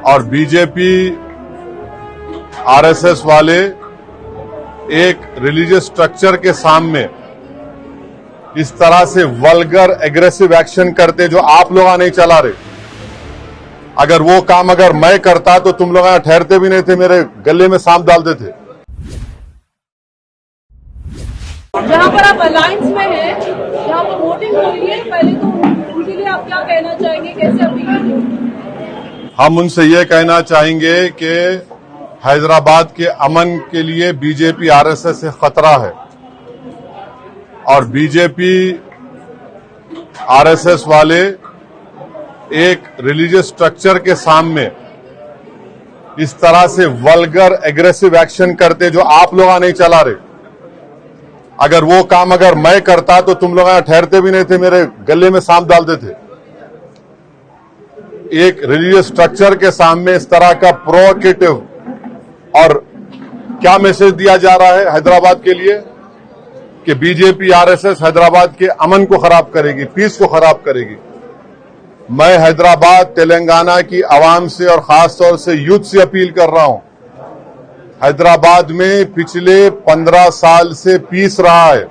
और BJP RSS वाले एक रिलीजियस स्ट्रक्चर के सामने इस तरह से वल्गर एग्रेसिव एक्शन करते जो आप लोग नहीं चला रहे। अगर वो काम अगर मैं करता तो तुम लोग यहां ठहरते भी नहीं थे, मेरे गले में सांप डालते थे। जहां पर आप अलायंस में हैं, जहां पर वोटिंग हो रही है, पहले तो उनके लिए आप क्या कहना चाहेंगे, कैसे अपील करेंगे? हम उनसे ये कहना चाहेंगे कि हैदराबाद के अमन के लिए बीजेपी आरएसएस से खतरा है और बीजेपी आरएसएस वाले एक रिलीजियस स्ट्रक्चर के सामने इस तरह से वल्गर एग्रेसिव एक्शन करते जो आप लोग नहीं चला रहे। अगर वो काम अगर मैं करता तो तुम लोग यहां ठहरते भी नहीं थे, मेरे गले में सांप डालते थे। एक रिलीजियस स्ट्रक्चर के सामने इस तरह का प्रोवोकेटिव और क्या मैसेज दिया जा रहा है हैदराबाद के लिए कि बीजेपी आरएसएस हैदराबाद के अमन को खराब करेगी, पीस को खराब करेगी। मैं हैदराबाद तेलंगाना की आवाम से और खास तौर से यूथ से अपील कर रहा हूं। हैदराबाद में पिछले 15 साल से पीस रहा है।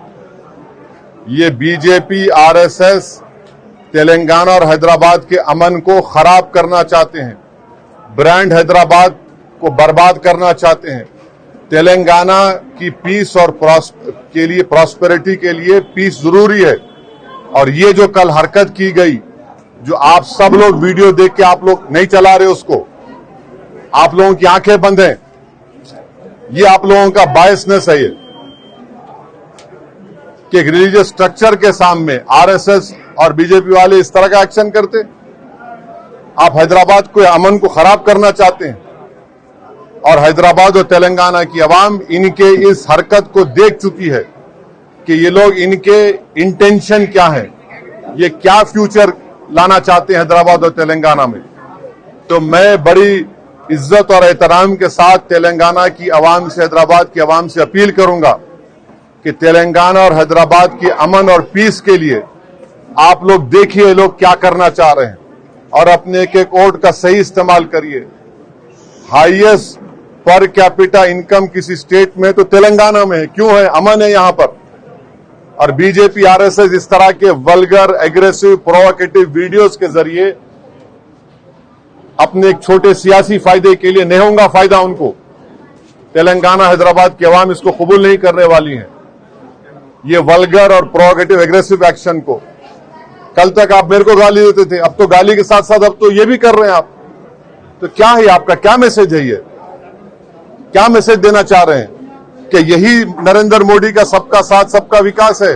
ये बीजेपी आरएसएस तेलंगाना और हैदराबाद के अमन को खराब करना चाहते हैं, ब्रांड हैदराबाद को बर्बाद करना चाहते हैं। तेलंगाना की पीस और के लिए प्रॉस्पेरिटी के लिए पीस जरूरी है। और ये जो कल हरकत की गई, जो आप सब लोग वीडियो देख के आप लोग नहीं चला रहे, उसको आप लोगों की आंखें बंद हैं, ये आप लोगों का बायसनेस है ये कि एक रिलीजियस स्ट्रक्चर के सामने आरएसएस और बीजेपी वाले इस तरह का एक्शन करते। आप हैदराबाद को अमन को खराब करना चाहते हैं और हैदराबाद और तेलंगाना की आवाम इनके इस हरकत को देख चुकी है कि ये लोग इनके इंटेंशन क्या है, ये क्या फ्यूचर लाना चाहते हैं हैदराबाद और तेलंगाना में। तो मैं बड़ी इज्जत और एहतराम के साथ तेलंगाना की आवाम से, हैदराबाद की आवाम से अपील करूंगा कि तेलंगाना और हैदराबाद के अमन और पीस के लिए आप लोग देखिए लोग क्या करना चाह रहे हैं और अपने एक एक वोट का सही इस्तेमाल करिए। हाईएस्ट पर कैपिटा इनकम किसी स्टेट में तो तेलंगाना में है। क्यों है? अमन है यहां पर। और बीजेपी आरएसएस इस तरह के वल्गर एग्रेसिव प्रोवोकेटिव वीडियोस के जरिए अपने एक छोटे सियासी फायदे के लिए नहीं होगा फायदा उनको। तेलंगाना हैदराबाद की आवाम इसको कबूल नहीं करने वाली है। ये वल्गर और प्रोवोकेटिव एग्रेसिव एक्शन को कल तक आप मेरे को गाली देते थे, अब तो गाली के साथ साथ अब तो ये भी कर रहे हैं आप। तो क्या है आपका, क्या मैसेज है ये? क्या मैसेज देना चाह रहे हैं कि यही नरेंद्र मोदी का सबका साथ सबका विकास है?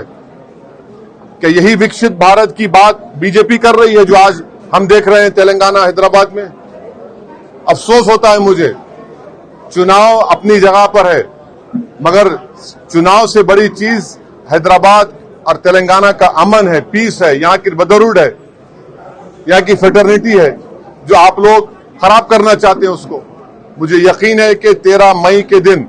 कि यही विकसित भारत की बात बीजेपी कर रही है जो आज हम देख रहे हैं तेलंगाना हैदराबाद में? अफसोस होता है मुझे। चुनाव अपनी जगह पर है, मगर चुनाव से बड़ी चीज हैदराबाद और तेलंगाना का अमन है, पीस है, यहाँ की ब्रदरहुड है, यहाँ की फ्रेटर्निटी है, जो आप लोग खराब करना चाहते हैं उसको। मुझे यकीन है कि 13 मई के दिन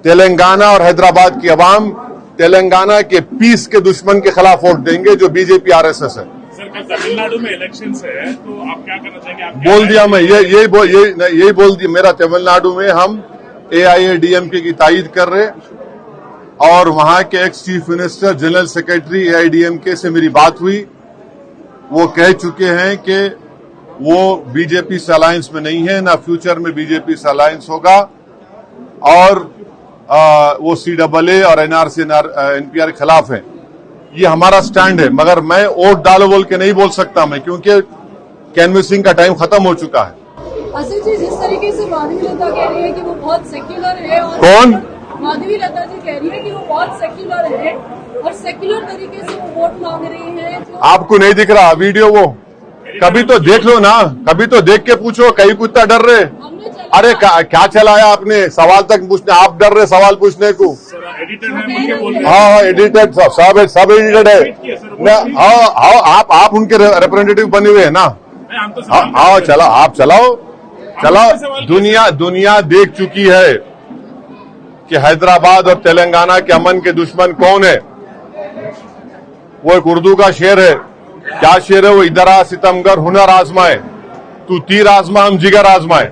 तेलंगाना और हैदराबाद की आवाम तेलंगाना के पीस के दुश्मन के खिलाफ वोट देंगे जो बीजेपी आरएसएस है। सर, कल तमिलनाडु में इलेक्शंस है, तो आप क्या करना चाहेंगे? आप बोल दिया मैं, यही बोल दिया। मेरा तमिलनाडु में हम एआईएडीएमके की तायीद कर रहे और वहां के ex chief minister general secretary AIADMK से मेरी बात हुई। वो कह चुके हैं कि वो बीजेपी से अलायंस में नहीं है, ना फ्यूचर में बीजेपी से अलायंस होगा और वो सीएए और एनआरसी एनपीआर के खिलाफ है। ये हमारा स्टैंड है, मगर मैं वोट डालो बोल के नहीं बोल सकता मैं, क्योंकि कैनवसिंग का टाइम खत्म हो चुका है। असल चीज इस तरीके से माधवी लता कह रही है कि वो बहुत सेक्युलर है। और कौन? माधवी लता जी कह रही है कि वो बहुत सेक्युलर है और सेक्युलर तरीके से वो वोट मांग रही है। आपको नहीं दिख रहा वीडियो? वो कभी तो देख लो ना, कभी तो देख के पूछो, कहीं कुत्ता डर रहे। अरे क्या चलाया आपने? सवाल तक पूछने, आप डर रहे सवाल पूछने को? हाँ, एडिटेड सब एडिटेड है। हाँ, आप उनके रिप्रेजेंटेटिव बने हुए हैं ना। हाँ, चला आप चलाओ। दुनिया देख चुकी है कि हैदराबाद और तेलंगाना के अमन के दुश्मन कौन है। वो एक उर्दू का शेर है, क्या शेर है वो? इधर आ सितमगर हुनर आजमाए। तू तीर आजमा हम जिगर आजमाए।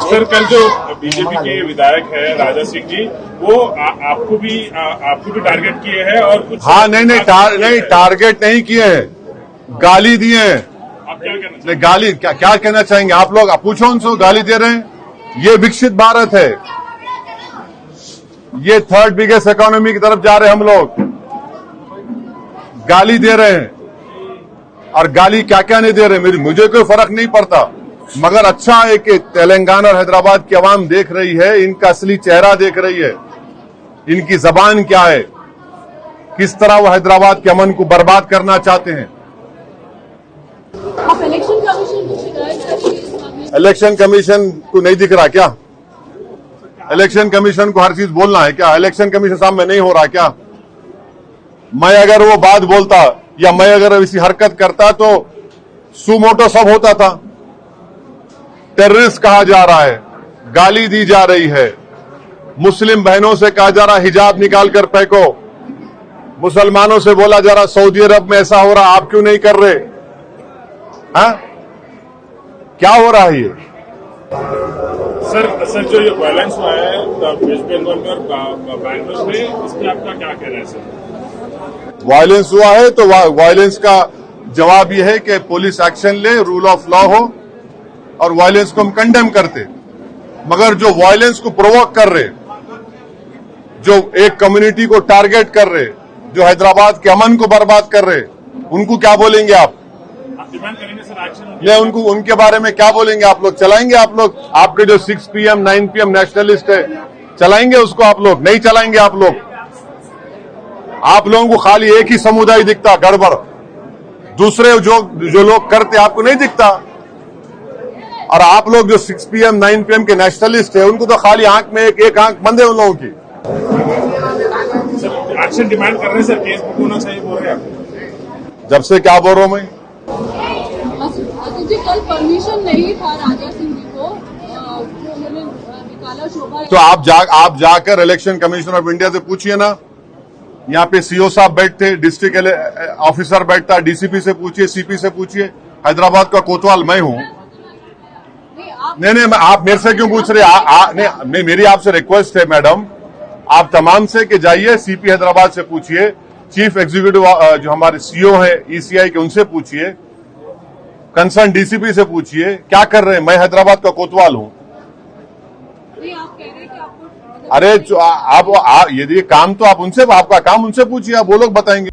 सर कल जो बीजेपी के विधायक है राजा सिंह जी, वो आपको भी टारगेट किए हैं और कुछ हाँ नहीं टारगेट नहीं किए हैं, गाली दिए हैं। आप क्या कहना नहीं गाली क्या कहना चाहेंगे आप लोग? आप पूछो उनसे, गाली दे रहे हैं। ये विकसित भारत है, ये थर्ड बिगेस्ट इकोनॉमी की तरफ जा रहे हैं हम लोग। गाली दे रहे हैं, और गाली क्या क्या नहीं दे रहे मुझे कोई फर्क नहीं पड़ता, मगर अच्छा है कि तेलंगाना और हैदराबाद की आवाम देख रही है, इनका असली चेहरा देख रही है, इनकी जबान क्या है, किस तरह वो हैदराबाद के अमन को बर्बाद करना चाहते हैं। आप इलेक्शन कमीशन को शिकायत करेंगे इस मामले में? इलेक्शन कमीशन को नहीं दिख रहा क्या? इलेक्शन कमीशन को हर चीज बोलना है क्या? इलेक्शन कमीशन सामने नहीं हो रहा क्या? मैं अगर वो बात बोलता या मैं अगर इसी हरकत करता तो सुमोटो सब होता था। टेररिस्ट कहा जा रहा है, गाली दी जा रही है, मुस्लिम बहनों से कहा जा रहा हिजाब निकाल कर फेंको, मुसलमानों से बोला जा रहा सऊदी अरब में ऐसा हो रहा, आप क्यों नहीं कर रहे? हाँ, क्या हो रहा है ये? सर जो ये वायलेंस हुआ है वेस्ट बंगाल में और बैंगलोर में, इस पर आपका क्या कहना है सर? वायलेंस हुआ है तो वायलेंस का जवाब यह है कि पुलिस एक्शन ले, रूल ऑफ लॉ हो, और वायलेंस को हम कंडेम करते। मगर जो वायलेंस को प्रोवोक कर रहे, जो एक कम्युनिटी को टारगेट कर रहे, जो हैदराबाद के अमन को बर्बाद कर रहे, उनको क्या बोलेंगे आप? डिमांड करेंगे सर एक्शन? या उनको उनके बारे में क्या बोलेंगे आप लोग? चलाएंगे आप लोग? आपके जो 6 PM 9 PM नेशनलिस्ट है, चलाएंगे उसको आप लोग? नहीं चलाएंगे आप लोग। आप लोगों को खाली एक ही समुदाय दिखता गड़बड़, दूसरे जो लोग करते आपको नहीं दिखता। और आप लोग जो 6 PM 9 PM के नेशनलिस्ट है, उनको तो खाली आंख में एक आंख बंद है उन लोगों की। सर एक्शन डिमांड कर रहे हैं सर, केस बुक होना चाहिए बोल रहे हैं आप? जब से क्या बोल रहा हूं मैं? अतुल जी, कल परमिशन नहीं था राजा सिंह जी को, जो उन्होंने निकाला शोभा। तो आप जाकर इलेक्शन कमीशन ऑफ इंडिया से पूछिए ना। यहाँ पे सीओ साहब बैठते, डिस्ट्रिक्ट ऑफिसर बैठता, डीसीपी से पूछिए, सीपी से पूछिए। हैदराबाद का कोतवाल मैं हूं। नहीं आप मेरे से क्यों पूछ रहे? नहीं मेरी आपसे रिक्वेस्ट है मैडम, आप तमाम से कि जाइए सीपी हैदराबाद से पूछिए, चीफ एग्जीक्यूटिव जो हमारे सीओ है ईसीआई के, उनसे पूछिए, कंसर्न डीसीपी से पूछिए, क्या कर रहे हैं? मैं हैदराबाद का कोतवाल हूं। आप कह रहे हैं कि आपको अरे आप यदि काम तो आप उनसे, आपका काम उनसे पूछिए, आप वो लोग बताएंगे।